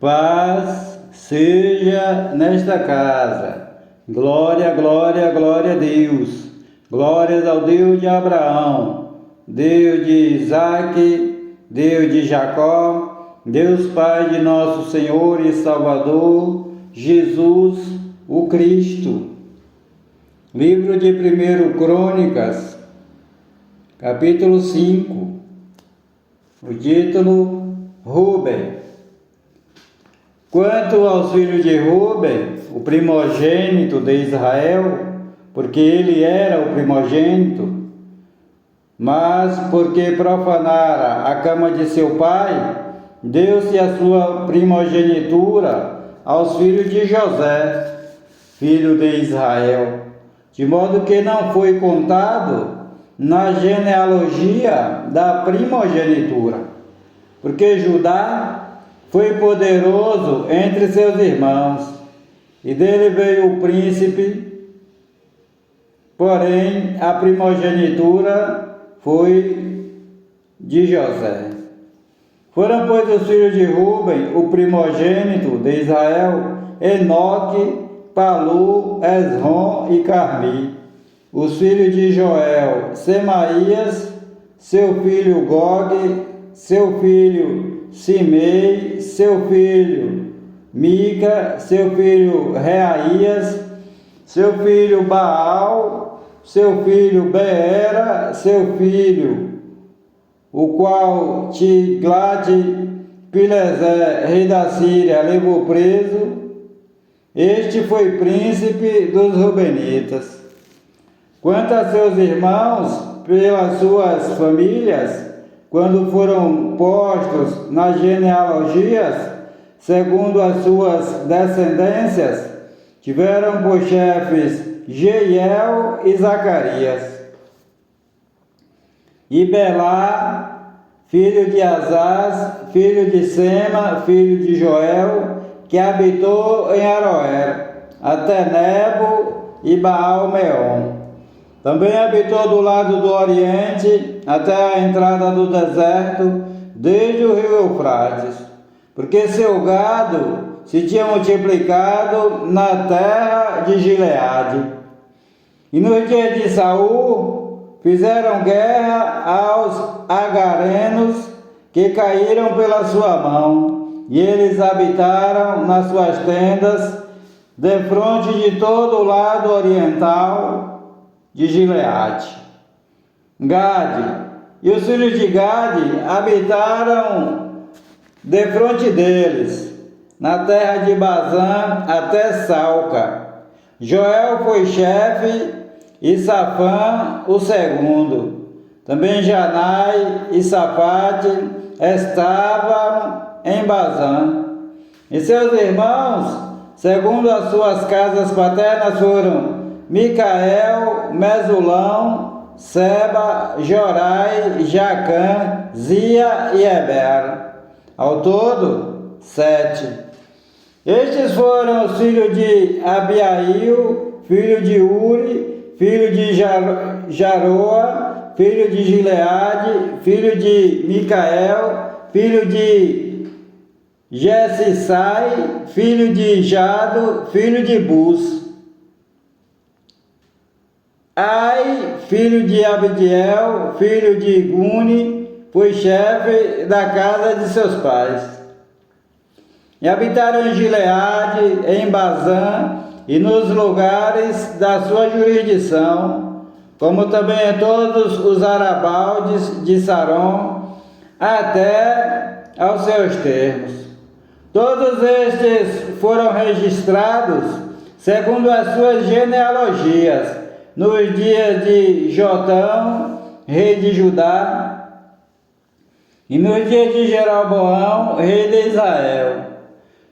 Paz seja nesta casa. Glória, glória, glória a Deus. Glórias ao Deus de Abraão, Deus de Isaac, Deus de Jacó, Deus Pai de nosso Senhor e Salvador, Jesus, o Cristo. Livro de 1 Crônicas, capítulo 5. O título: Ruben. Quanto aos filhos de Ruben, o primogênito de Israel, porque ele era o primogênito, mas porque profanara a cama de seu pai, deu-se a sua primogenitura aos filhos de José, filho de Israel, de modo que não foi contado na genealogia da primogenitura, porque Judá foi poderoso entre seus irmãos, e dele veio o príncipe, porém a primogenitura foi de José. Foram, pois, os filhos de Ruben, o primogênito de Israel, Enoque, Palu, Esrom e Carmi. Os filhos de Joel, Semaías, seu filho Gog, seu filho Simei, seu filho Mica, seu filho Reaías, seu filho Baal, seu filho Beera, seu filho, o qual Tiglat-Pileser, rei da Síria, levou preso. Este foi príncipe dos Rubenitas. Quanto a seus irmãos, pelas suas famílias, quando foram postos nas genealogias, segundo as suas descendências, tiveram por chefes Jeiel e Zacarias. E Belá, filho de Azaz, filho de Sema, filho de Joel, que habitou em Aroer, até Nebo e Baal-Meon. Também habitou do lado do Oriente, até a entrada do deserto, desde o rio Eufrates, porque seu gado se tinha multiplicado na terra de Gileade. E nos dias de Saul fizeram guerra aos agarenos que caíram pela sua mão, e eles habitaram nas suas tendas, defronte de todo o lado oriental de Gileade. Gade e os filhos de Gade habitaram defronte deles, na terra de Bazã até Salca. Joel foi chefe e Safã o segundo. Também Janai e Safate estavam em Bazã. E seus irmãos, segundo as suas casas paternas, foram Micael, Mesulão, Seba, Jorai, Jacã, Zia e Eber. Ao todo, 7. Estes foram os filhos de Abiail, filho de Uri, filho de Jaroa, filho de Gileade, filho de Micael, filho de Jessissai, filho de Jado, filho de Bus. Ai, filho de Abdiel, filho de Guni, foi chefe da casa de seus pais. E habitaram em Gileade, em Bazã e nos lugares da sua jurisdição, como também em todos os arabaldes de Saron, até aos seus termos. Todos estes foram registrados segundo as suas genealogias, nos dias de Jotão, rei de Judá, e nos dias de Jeroboão, rei de Israel.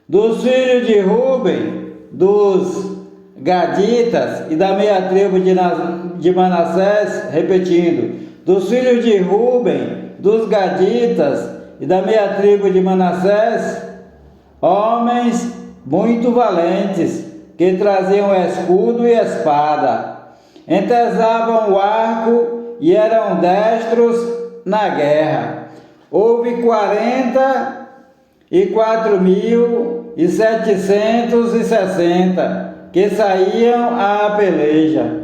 Dos filhos de Ruben, dos Gaditas e da meia tribo de Manassés, repetindo, dos filhos de Ruben, dos Gaditas e da meia tribo de Manassés, homens muito valentes, que traziam escudo e espada, entesavam o arco e eram destros na guerra. Houve 40 e 4.760 que saíam à peleja.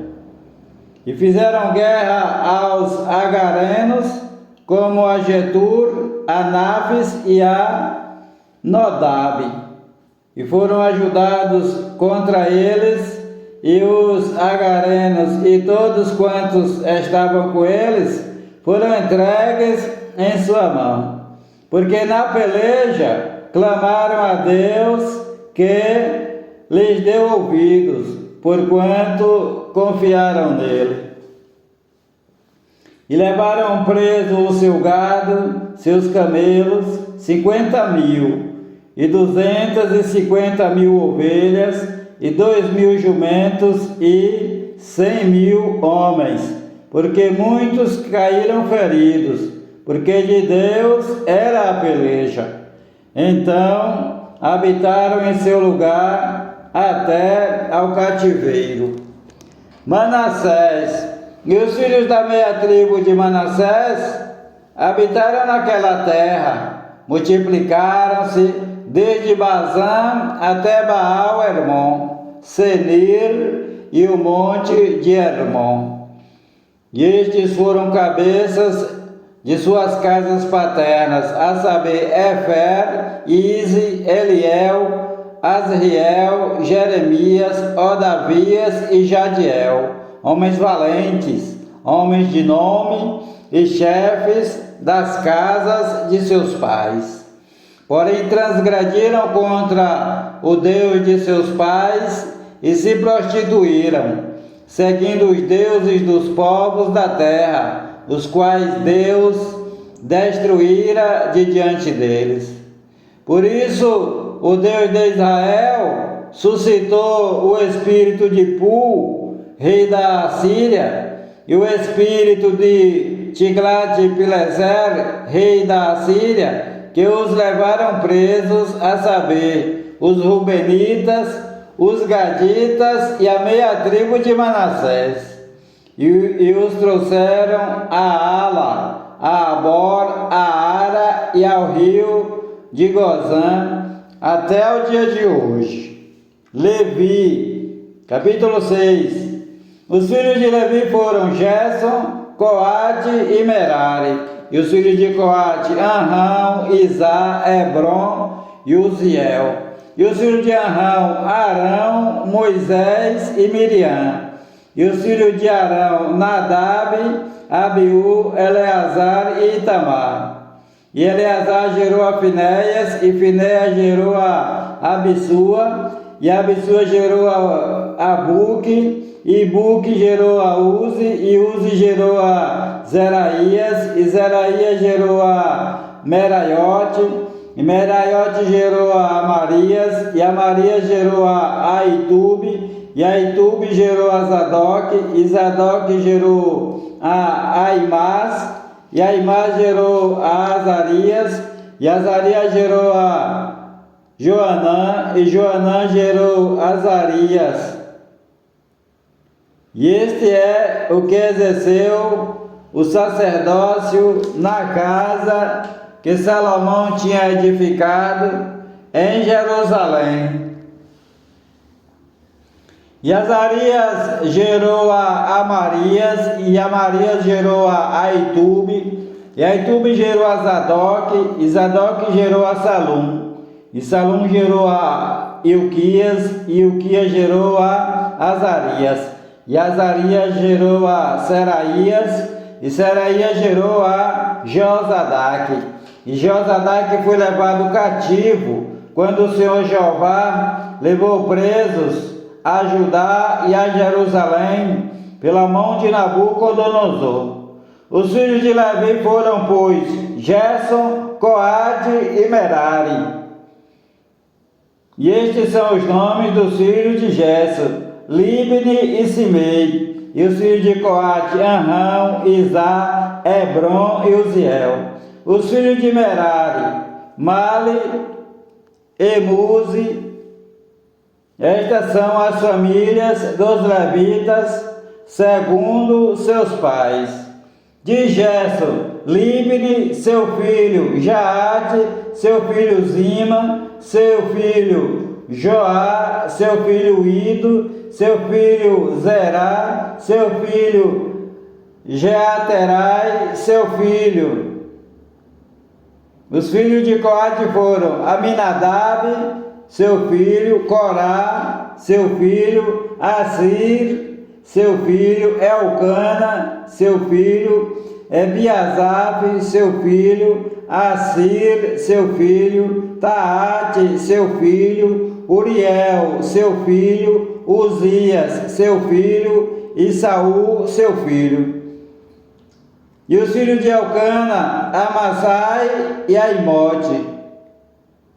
E fizeram guerra aos agarenos, como a Getur, a Naphes e a Nodab. E foram ajudados contra eles, e os agarenos e todos quantos estavam com eles foram entregues em sua mão. Porque na peleja clamaram a Deus, que lhes deu ouvidos, porquanto confiaram nele. E levaram preso o seu gado, seus camelos, 50.000, e 250.000 ovelhas, e 2.000 jumentos, e 100.000 homens, porque muitos caíram feridos, porque de Deus era a peleja. Então habitaram em seu lugar até ao cativeiro. Manassés e os filhos da meia tribo de Manassés habitaram naquela terra, multiplicaram-se desde Bazã até Baal-Hermon, Senir e o monte de Hermon. E estes foram cabeças de suas casas paternas, a saber, Efer, Ize, Eliel, Asriel, Jeremias, Odavias e Jadiel, homens valentes, homens de nome e chefes das casas de seus pais. Porém transgrediram contra o Deus de seus pais e se prostituíram, seguindo os deuses dos povos da terra, os quais Deus destruíra de diante deles. Por isso, o Deus de Israel suscitou o espírito de Pul, rei da Assíria, e o espírito de Tiglat-Pileser, rei da Assíria, que os levaram presos, a saber, os Rubenitas, os Gaditas e a meia tribo de Manassés. E os trouxeram a Ala, a Abor, a Ara e ao rio de Gozã, até o dia de hoje. Levi, capítulo 6. Os filhos de Levi foram Gerson, Coate e Merari. E os filhos de Coate, Anrão, Izá, Hebron e Uziel. E os filhos de Anrão, Arão, Moisés e Miriam. E os filhos de Arão, Nadab, Abiú, Eleazar e Itamar. E Eleazar gerou a Finéias, e Finéias gerou a Abissua, e Abissua gerou a Buque, e Buque gerou a Uzi, e Uzi gerou a Zeraías, e Zeraías gerou a Meraiote, e Meraiote gerou a Amarias, e Amarias gerou a Aitube, e Aitube gerou a Zadok, e Zadok gerou a Aimás, e Aimás gerou a Azarias, e Azarias gerou a Joanã, e Joanã gerou a Azarias. E este é o que exerceu o sacerdócio na casa que Salomão tinha edificado em Jerusalém. E Azarias gerou a Amarias, e Amarias gerou a Aitube, e Aitube gerou a Zadok, e Zadok gerou a Salum, e Salum gerou a Ilquias, e Ilquias gerou a Azarias, e Azarias gerou a Seraías, e Seraías gerou a Josadaque, e Josadaque foi levado cativo quando o Senhor Jeová levou presos a Judá e a Jerusalém pela mão de Nabucodonosor. Os filhos de Levi foram, pois, Gerson, Coate e Merari. E estes são os nomes dos filhos de Gerson, Libni e Simei. E os filhos de Coate, Anrão, Izá, Hebron e Uziel. Os filhos de Merari, Mali e Muzi. Estas são as famílias dos levitas, segundo seus pais. De Gerson, Libni, seu filho Jaate, seu filho Zima, seu filho Joá, seu filho Ido, seu filho Zerá, seu filho Jeaterai, seu filho. Os filhos de Coate foram Aminadab, seu filho, Corá, seu filho, Assir, seu filho, Elcana, seu filho, Ebiasaf, seu filho, Assir, seu filho, Taate, seu filho, Uriel, seu filho, Uzias, seu filho, e Saul, seu filho. E os filhos de Elcana, Amassai e Aimote.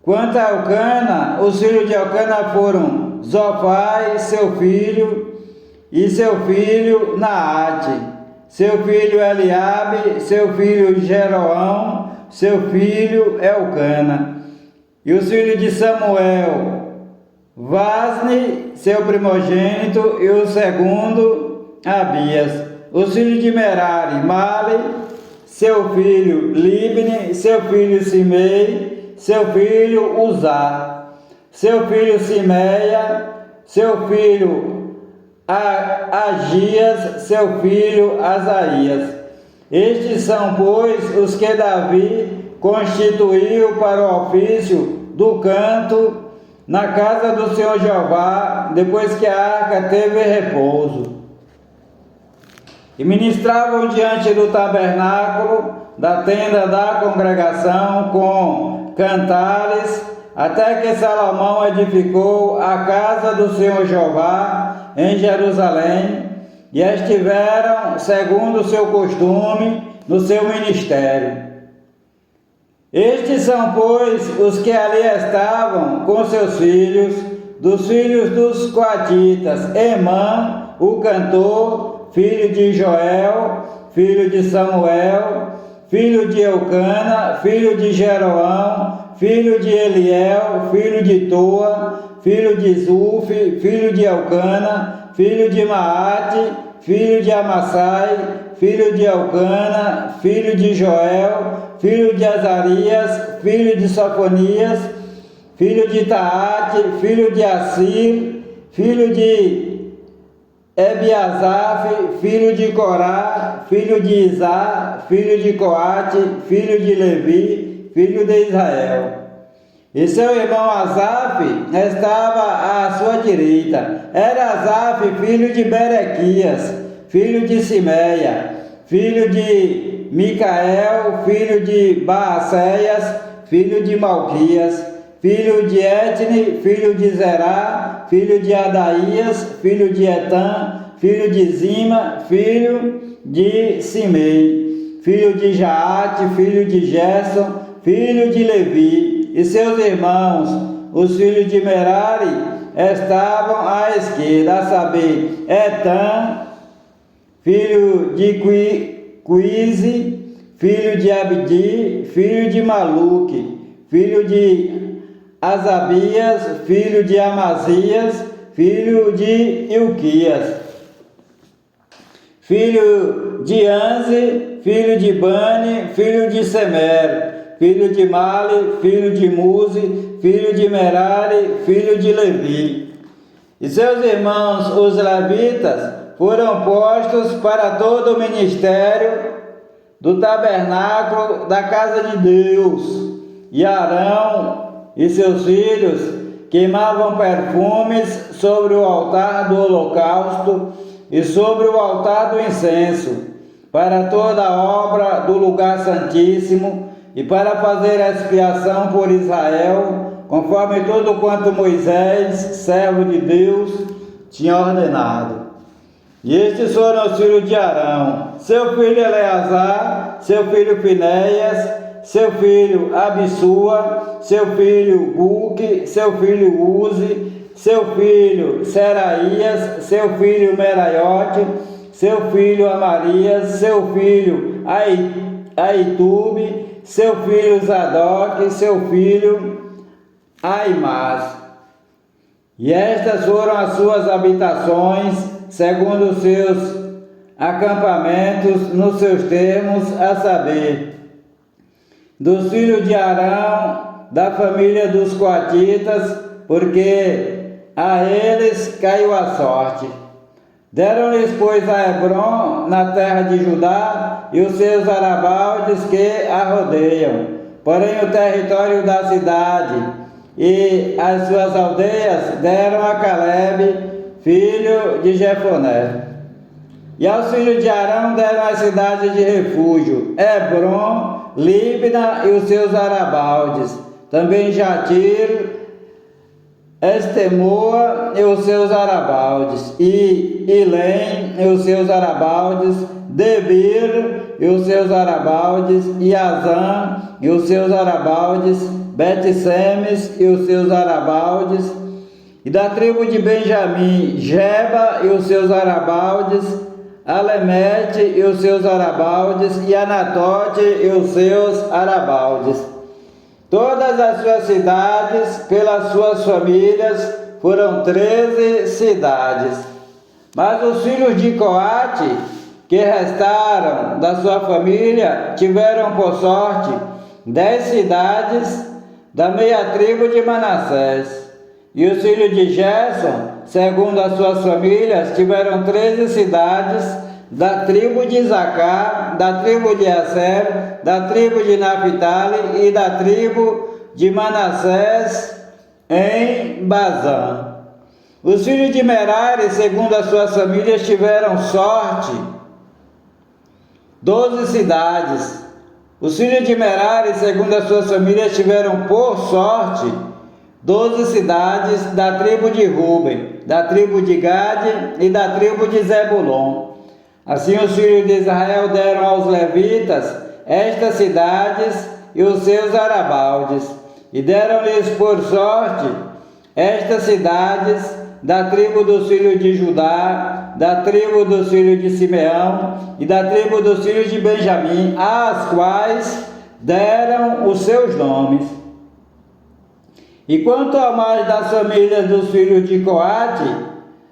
Quanto a Elcana, os filhos de Elcana foram Zofai, seu filho, e seu filho Naate, seu filho Eliabe, seu filho Jeroão, seu filho Elcana. E os filhos de Samuel, Vasne, seu primogênito, e o segundo, Abias. Os filhos de Merari, Mali, seu filho Libni, seu filho Simei, seu filho Uzá, seu filho Simeia, seu filho Agias, seu filho Asaías. Estes são, pois, os que Davi constituiu para o ofício do canto na casa do Senhor Jeová, depois que a arca teve repouso. E ministravam diante do tabernáculo da tenda da congregação com cantares, até que Salomão edificou a casa do Senhor Jeová em Jerusalém, e estiveram, segundo o seu costume, no seu ministério. Estes são, pois, os que ali estavam com seus filhos, dos filhos dos coatitas: Emã, o cantor, filho de Joel, filho de Samuel, filho de Eucana, filho de Jeroão, filho de Eliel, filho de Toa, filho de Zufi, filho de Elcana, filho de Maate, filho de Amassai, filho de Elcana, filho de Joel, filho de Azarias, filho de Sofonias, filho de Taate, filho de Assir, filho de Ebiasaf, filho de Corá, filho de Izá, filho de Coate, filho de Levi, filho de Israel. E seu irmão Asaf estava à sua direita. Era Asaf, filho de Berequias, filho de Simeia, filho de Micael, filho de Baacéias, filho de Malquias, filho de Etne, filho de Zerá, filho de Adaías, filho de Etã, filho de Zima, filho de Simei, filho de Jaate, filho de Gerson, filho de Levi. E seus irmãos, os filhos de Merari, estavam à esquerda, a saber, Etã, filho de Quize, filho de Abdi, filho de Maluque, filho de Asabias, filho de Amazias, filho de Ilquias, filho de Anze, filho de Bani, filho de Semer, filho de Mali, filho de Muzi, filho de Merari, filho de Levi. E seus irmãos, os levitas, foram postos para todo o ministério do tabernáculo da casa de Deus. E Arão e seus filhos queimavam perfumes sobre o altar do holocausto e sobre o altar do incenso, para toda a obra do lugar santíssimo, e para fazer expiação por Israel, conforme tudo quanto Moisés, servo de Deus, tinha ordenado. E estes foram os filhos de Arão: seu filho Eleazar, seu filho Finéias, seu filho Abissua, seu filho Buque, seu filho Uzi, seu filho Seraías, seu filho Meraiote, seu filho Amarias, seu filho Aitube, seu filho Zadok, seu filho Aimás. E estas foram as suas habitações, segundo os seus acampamentos nos seus termos, a saber, dos filhos de Arão, da família dos coatitas, porque a eles caiu a sorte. Deram-lhes, pois, a Hebrom, na terra de Judá, e os seus arabaldes que a rodeiam, porém o território da cidade e as suas aldeias deram a Calebe, filho de Jefoné. E aos filhos de Arão deram as cidades de refúgio, Hebrom, Líbna e os seus arabaldes, também Jatir, Estemoa e os seus arabaldes, e Ilém e os seus arabaldes, Debir e os seus arabaldes, e Azã e os seus arabaldes, Bet-Semes e os seus arabaldes, e da tribo de Benjamim, Geba e os seus arabaldes, Alemete e os seus arabaldes, e Anatote e os seus arabaldes. Todas as suas cidades, pelas suas famílias, foram 13 cidades. Mas os filhos de Coate, que restaram da sua família, tiveram por sorte 10 cidades da meia tribo de Manassés. E os filhos de Gerson, segundo as suas famílias, tiveram 13 cidades da tribo de Isacar, da tribo de Aser, da tribo de Naphtali e da tribo de Manassés em Bazã. Os filhos de Merari, segundo as suas famílias, tiveram sorte 12 cidades. Os filhos de Merari, segundo as suas famílias, tiveram por sorte 12 cidades da tribo de Ruben, da tribo de Gade e da tribo de Zebulon. Assim os filhos de Israel deram aos levitas estas cidades e os seus arabaldes, e deram-lhes por sorte estas cidades da tribo dos filhos de Judá, da tribo dos filhos de Simeão e da tribo dos filhos de Benjamim, às quais deram os seus nomes. E quanto a mais das famílias dos filhos de Coate,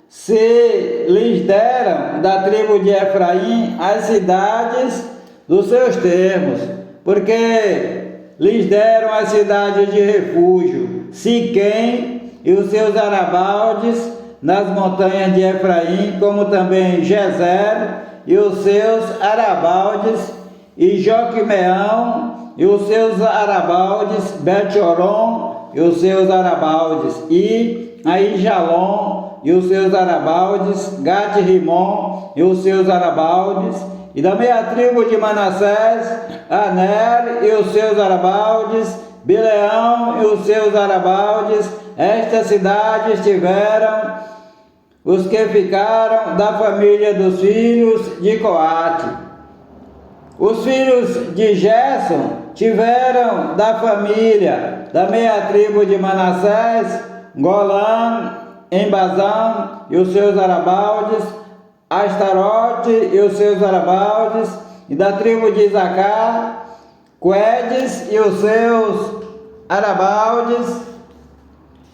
se lhes deram da tribo de Efraim as cidades dos seus termos, porque lhes deram as cidades de refúgio, Siquém e os seus arabaldes nas montanhas de Efraim, como também Gezer e os seus arabaldes, e Joquimeão e os seus arabaldes, Bet-Horon e os seus arabaldes, e Aijalon e os seus arabaldes, Gat-Rimon e os seus arabaldes, e da meia tribo de Manassés, Aner e os seus arabaldes, Bileão e os seus arabaldes. Estas cidades tiveram os que ficaram da família dos filhos de Coate. Os filhos de Gerson tiveram da família da meia tribo de Manassés, Golã, em Bazã e os seus arabaldes, Astarote e os seus arabaldes, e da tribo de Isacar, Quedes e os seus arabaldes,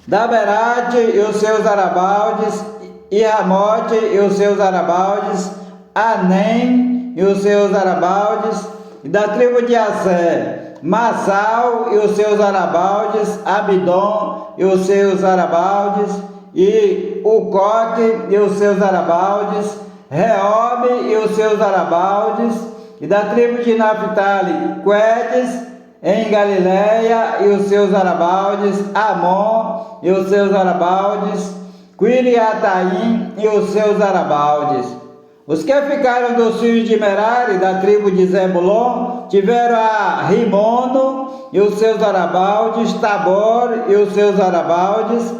Daberate e os seus arabaldes, e Ramote e os seus arabaldes, Anem e os seus arabaldes, e da tribo de Assé, Massal e os seus arabaldes, Abidom e os seus arabaldes, e Ucoque e os seus arabaldes, Reobe e os seus arabaldes, e da tribo de Naphtali, Quedes em Galileia e os seus arabaldes, Amon e os seus arabaldes, Quiriataim e os seus arabaldes. Os que ficaram dos filhos de Merari, da tribo de Zebulon, tiveram a Rimono e os seus arabaldes, Tabor e os seus arabaldes,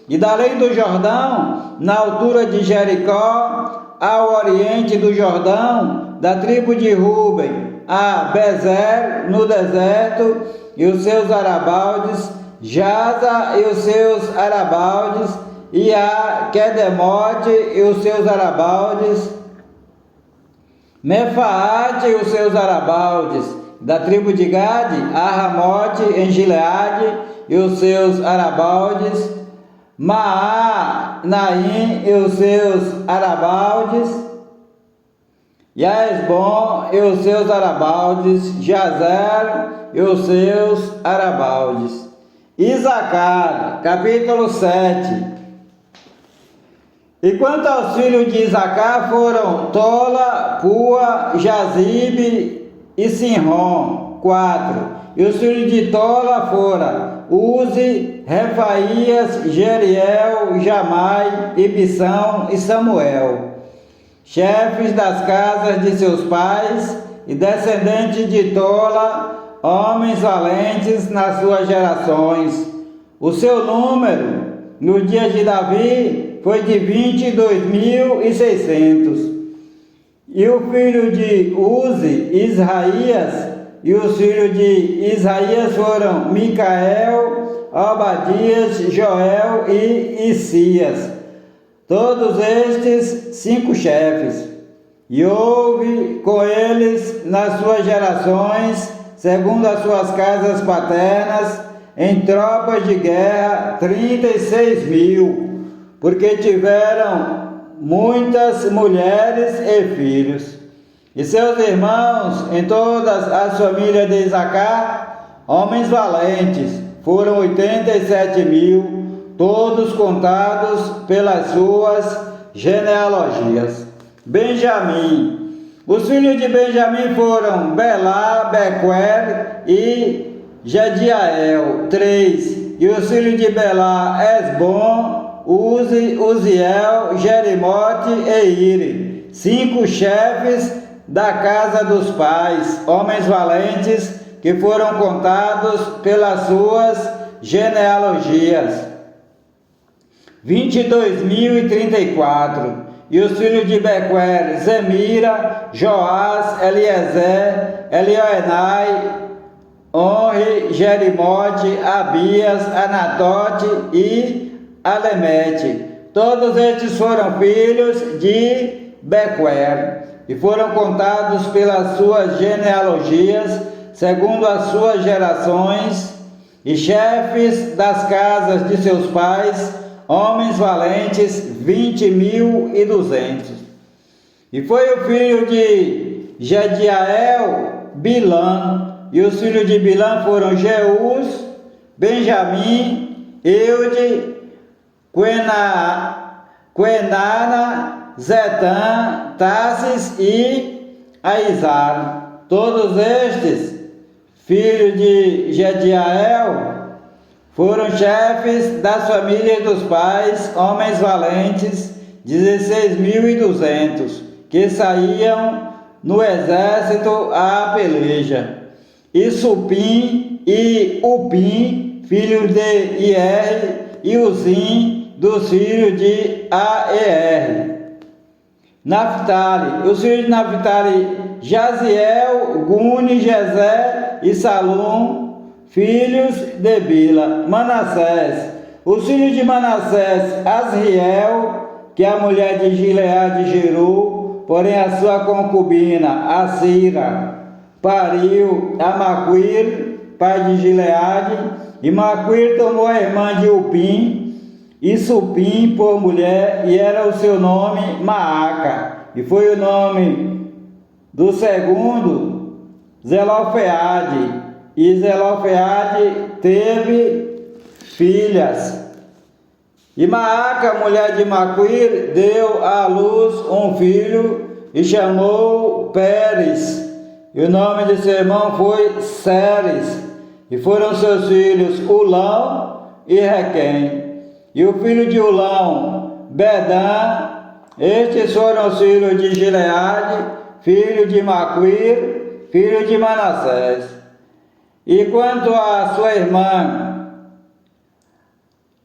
e da além do Jordão, na altura de Jericó, ao oriente do Jordão, da tribo de Ruben, a Bezer, no deserto, e os seus arabaldes, Jaza e os seus arabaldes, e a Quedemote e os seus arabaldes, Mefaate e os seus arabaldes, da tribo de Gade, a Ramote em Gileade e os seus arabaldes, Maá, Naim e os seus arabaldes, e a Esbom e os seus arabaldes, Jazer e os seus arabaldes. Isacar, capítulo 7. E quanto aos filhos de Isacar foram Tola, Pua, Jazibe e Sinrom, 4. E os filhos de Tola foram Uzi, Refaías, Jeriel, Jamai, Ibissão e Samuel, chefes das casas de seus pais e descendentes de Tola, homens valentes nas suas gerações. O seu número, no dia de Davi, foi de 22.600. E o filho de Uzi, Israías, e os filhos de Isaías foram Micael, Obadias, Joel e Isias. Todos estes 5 chefes. E houve com eles nas suas gerações, segundo as suas casas paternas, em tropas de guerra, 36.000, porque tiveram muitas mulheres e filhos. E seus irmãos, em todas as famílias de Isacar, homens valentes, foram 87.000, todos contados pelas suas genealogias. Benjamim. Os filhos de Benjamim foram Belá, Bequer e Jediael, 3. E os filhos de Belá, Esbom, Uzi, Uziel, Jerimote e Ire, 5 chefes da casa dos pais, homens valentes, que foram contados pelas suas genealogias. 22.034. E os filhos de Bequer, Zemira, Joás, Eliezer, Elioenai, Onri, Jerimote, Abias, Anatote e Alemete. Todos estes foram filhos de Bequer e foram contados pelas suas genealogias, segundo as suas gerações, e chefes das casas de seus pais, homens valentes, 20.200. E foi o filho de Jediael, Bilã, e os filhos de Bilã foram Jeus, Benjamim, Eude, Quenana, Zetã, Tassis e Aizar. Todos estes, filhos de Jediael, foram chefes das famílias dos pais, homens valentes, 16.200, que saíam no exército à peleja. E Supim e Upim, filhos de Ier, e Uzim, dos filhos de Aer. Naphtali. Os filhos de Naphtali, Jaziel, Guni, Jezé e Salum, filhos de Bila. Manassés. Os filhos de Manassés, Asriel, que é a mulher de Gileade gerou, porém a sua concubina, Assira, pariu a Maquir, pai de Gileade, e Maquir tomou a irmã de Upim, e Supim por mulher, e era o seu nome Maaca, e foi o nome do segundo Zelofeade, e Zelofeade teve filhas. E Maaca, mulher de Maquir, deu à luz um filho e chamou Pérez, e o nome de seu irmão foi Seres, e foram seus filhos Ulão e Requém. E o filho de Ulão, Bedã. Estes foram os filhos de Gileade, filho de Maquir, filho de Manassés. E quanto à sua irmã,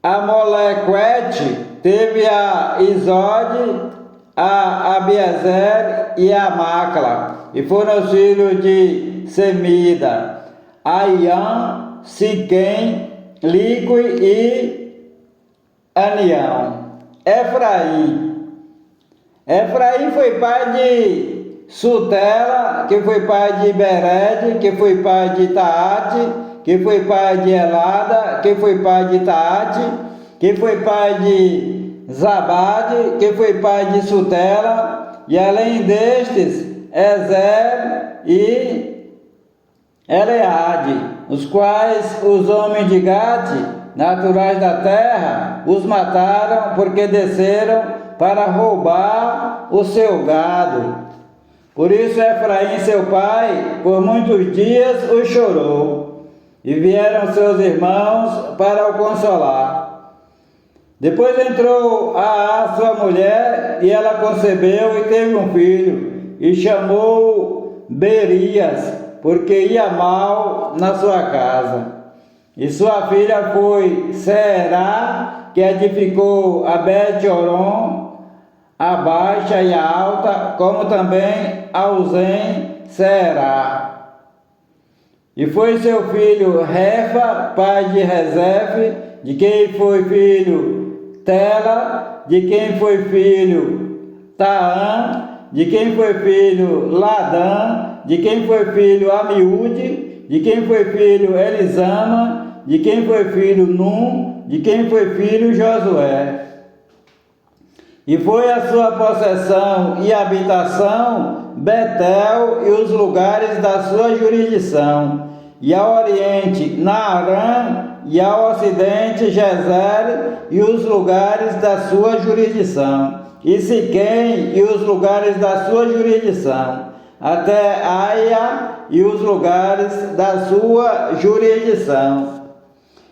a Molequete, teve a Isode, a Abiezer e a Macla. E foram os filhos de Semida, Aiã, Siquém, Lique e Anião. Efraim foi pai de Sutela, que foi pai de Bered, que foi pai de Taate, que foi pai de Elada, que foi pai de Taate, que foi pai de Zabade, que foi pai de Sutela, e além destes, Ezer e Eleade, os quais os homens de Gate, naturais da terra, os mataram porque desceram para roubar o seu gado. Por isso Efraim, seu pai, por muitos dias o chorou, e vieram seus irmãos para o consolar. Depois entrou a sua mulher, e ela concebeu e teve um filho, e chamou Berias, porque ia mal na sua casa. E sua filha foi Será, que edificou a Bet-Horon, a baixa e a alta, como também a Uzem Será. E foi seu filho Refa, pai de Rezefe, de quem foi filho Tela, de quem foi filho Taã, de quem foi filho Ladã, de quem foi filho Amiúde, de quem foi filho Elisama, de quem foi filho Num, de quem foi filho Josué. E foi a sua possessão e habitação Betel e os lugares da sua jurisdição, e ao oriente Naarã, e ao ocidente Gezer e os lugares da sua jurisdição, e Siquém e os lugares da sua jurisdição, até Aia e os lugares da sua jurisdição.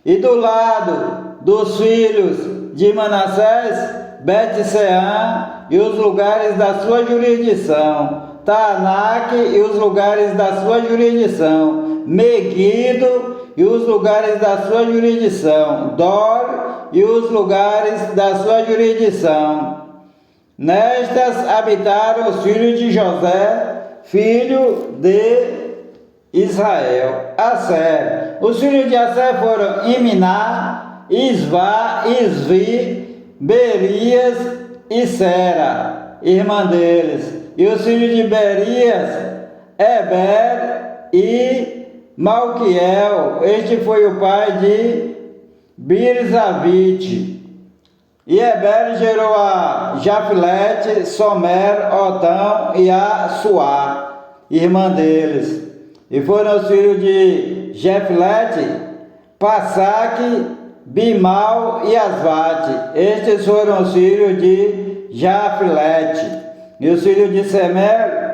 E do lado dos filhos de Manassés, Bet-Seã e os lugares da sua jurisdição, Taanaque e os lugares da sua jurisdição, Meguido e os lugares da sua jurisdição, Dor e os lugares da sua jurisdição. Nestas habitaram os filhos de José, filho de Israel. Asser. Os filhos de Asser foram Iminá, Isvá, Isvi, Berias e Sera, irmã deles. E os filhos de Berias, Eber e Malquiel. Este foi o pai de Birzavite. E Eber gerou a Jafilete, Somer, Otão e a Suá, irmã deles. E foram os filhos de Jafilete, Passaque, Bimal e Asvate. Estes foram os filhos de Jafilete. E os filhos de Semer,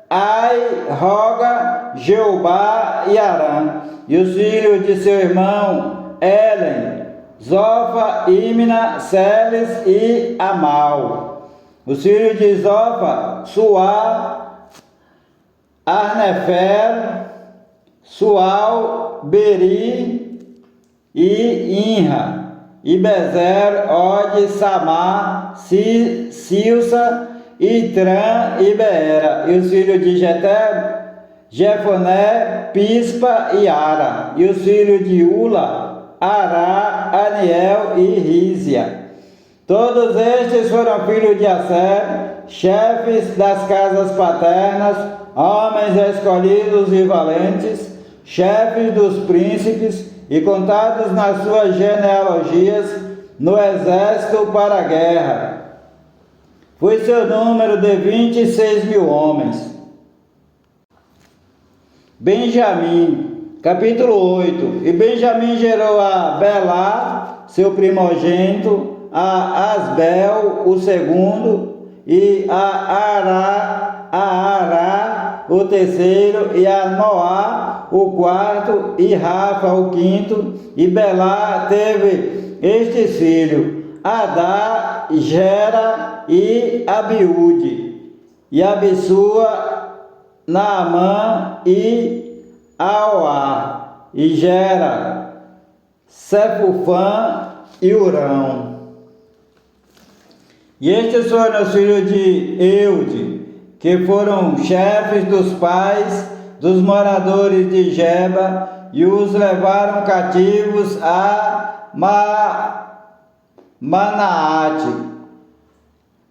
Ai, Roga, Jeubá e Arã. E os filhos de seu irmão Elen, Zofa, Imna, Seles e Amal. Os filhos de Zofa, Suá, Arnefer, Sual, Beri e Inra, e Bezer, Ode, Samar, Silsa, Itran e Beera. E os filhos de Jeter, Jefoné, Pispa e Ara. E os filhos de Ula, Ará, Aniel e Rízia. Todos estes foram filhos de Asser, chefes das casas paternas, homens escolhidos e valentes, chefes dos príncipes, e contados nas suas genealogias no exército para a guerra. Foi seu número de 26.000 homens. Benjamim, capítulo 8. E Benjamim gerou a Belá, seu primogênito, a Asbel, o segundo, e a Ará, o terceiro, e a Noá, o quarto, e Rafa, o quinto. E Belá teve estes filhos: Adá, Gera e Abiúde, e Abissua, Naamã e Aoá, e Gera, Sefufã e Urão. E estes foram os filhos de Eude, que foram chefes dos pais dos moradores de Geba, e os levaram cativos a Manaate,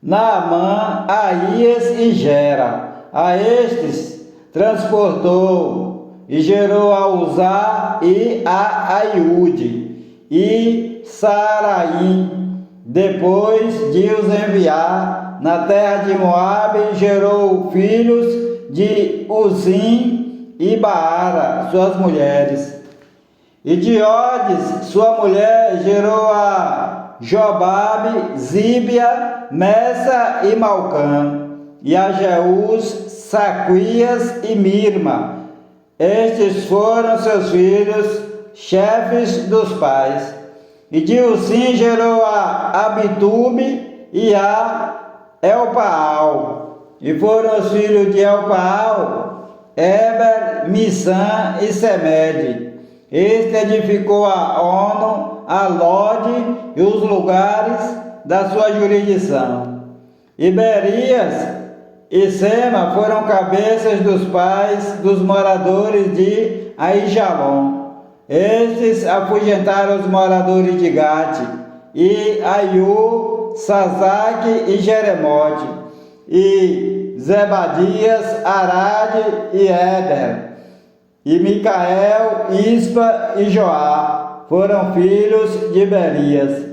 Naamã, Aías e Gera. A estes transportou e gerou a Uzá e a Aiúde e Saraim. Depois de os enviar na terra de Moabe, gerou filhos de Uzim e Baara, suas mulheres. E de Odes, sua mulher, gerou a Jobabe, Zíbia, Messa e Malcã, e a Jeús, Saquias e Mirma. Estes foram seus filhos, chefes dos pais. E de Uzim gerou a Abitube e a Elpaal. E foram os filhos de Elpaal, Eber, Missã e Semede. Este edificou a Ono, a Lode e os lugares da sua jurisdição. E Berias e Sema foram cabeças dos pais dos moradores de Aijalon. Estes afugentaram os moradores de Gate, e Aiú, Sazaque e Jeremote, e Zebadias, Arade e Éder. E Micael, Ispa e Joá foram filhos de Berias.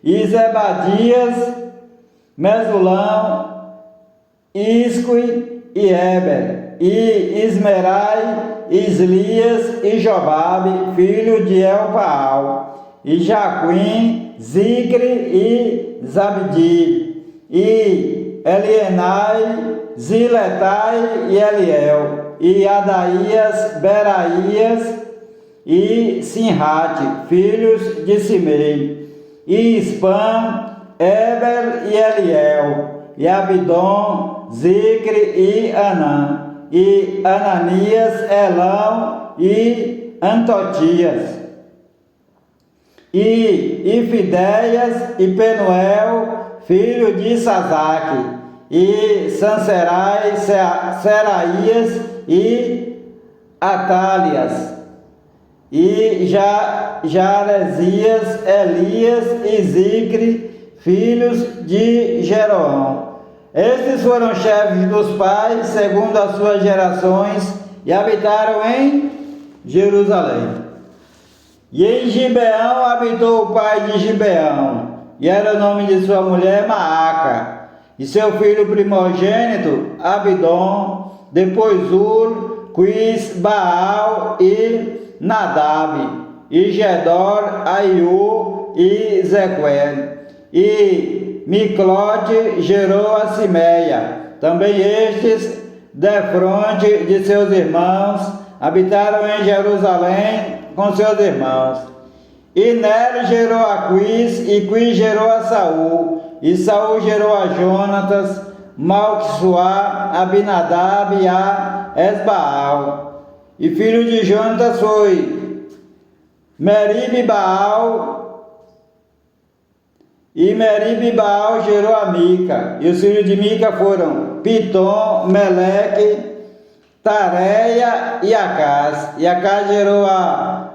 E Zebadias, Mesulão, Isque e Eber. E Ismerai, Islias e Jobabe, filho de Elpaal. E Jaquim, Zicre e Zabdi. E Elienai, Ziletai e Eliel. E Adaías, Beraías e Sinrate, filhos de Simei. E Spam, Eber e Eliel. E Abidom, Zicre e Anã. E Ananias, Elão e Antotias. E Ifideias e Penuel, filho de Sazaque. E Sanserai, Seraías e Atálias. E Jaresias, Elias e Zicre, filhos de Jeroão. Estes foram chefes dos pais, segundo as suas gerações, e habitaram em Jerusalém. E em Gibeão habitou o pai de Gibeão, e era o nome de sua mulher Maaca, e seu filho primogênito Abidom, depois Ur, Quis, Baal e Nadab, e Gedor, Aiú e Zequel. E Miclote gerou a Simeia. Também estes, defronte de seus irmãos, habitaram em Jerusalém com seus irmãos. E Ner gerou a Quis, e Quis gerou a Saul, e Saul gerou a Jonatas, Malquisuá, Abinadab e a Esbaal. E filho de Jonatas foi Meribe Baal, e Meribe Baal gerou a Mica. E os filhos de Mica foram Pitom, Meleque, Tareia e Acás. E Acás gerou a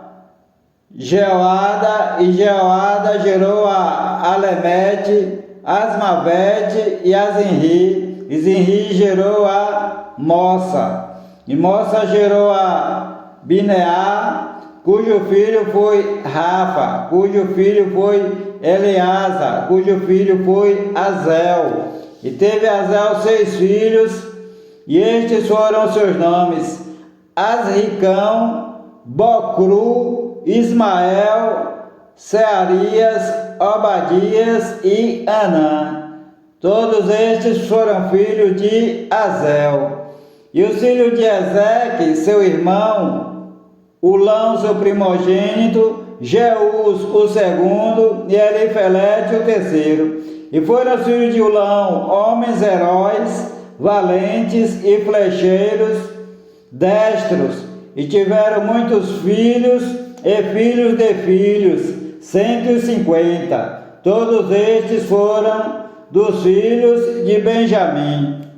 Jeoada, e Jeoada gerou a Alemete, Asmavete e a Zinri. E Zinri gerou a Mossa. E Mossa gerou a Bineá, cujo filho foi Rafa, cujo filho foi Eleasa, cujo filho foi Azel. E teve Azel 6 filhos, e estes foram seus nomes: Asricão, Bocru, Ismael, Searias, Obadias e Anã. Todos estes foram filhos de Azel. E os filhos de Ezeque, seu irmão, Ulão, seu primogênito, Jeús, o segundo, e Elifelete, o terceiro. E foram os filhos de Ulão, homens heróis, valentes e flecheiros, destros, e tiveram muitos filhos e filhos de filhos, 150. Todos estes foram dos filhos de Benjamim.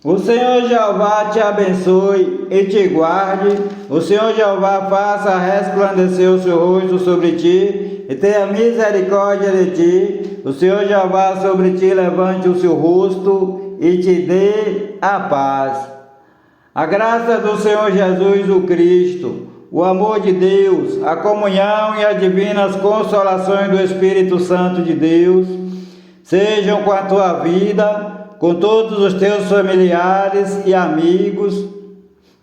O Senhor Jeová te abençoe e te guarde. O Senhor Jeová faça resplandecer o seu rosto sobre ti e tenha misericórdia de ti. O Senhor Jeová sobre ti levante o seu rosto e te dê a paz. A graça do Senhor Jesus o Cristo, o amor de Deus, a comunhão e as divinas consolações do Espírito Santo de Deus sejam com a tua vida, com todos os teus familiares e amigos,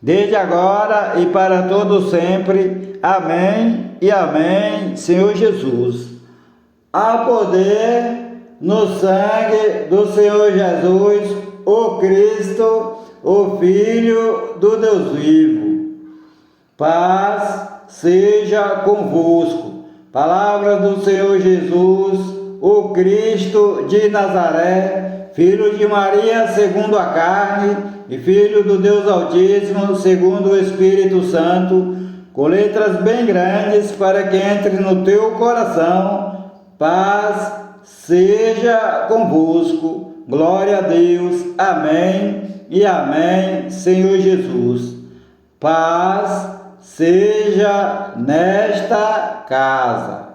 desde agora e para todo sempre. Amém e amém, Senhor Jesus. Há poder no sangue do Senhor Jesus, o Cristo, o Filho do Deus vivo. Paz seja convosco. Palavras do Senhor Jesus, o Cristo de Nazaré, Filho de Maria segundo a carne e Filho do Deus Altíssimo segundo o Espírito Santo, com letras bem grandes para que entre no teu coração. Paz seja convosco. Glória a Deus. Amém e amém, Senhor Jesus. Paz seja nesta casa.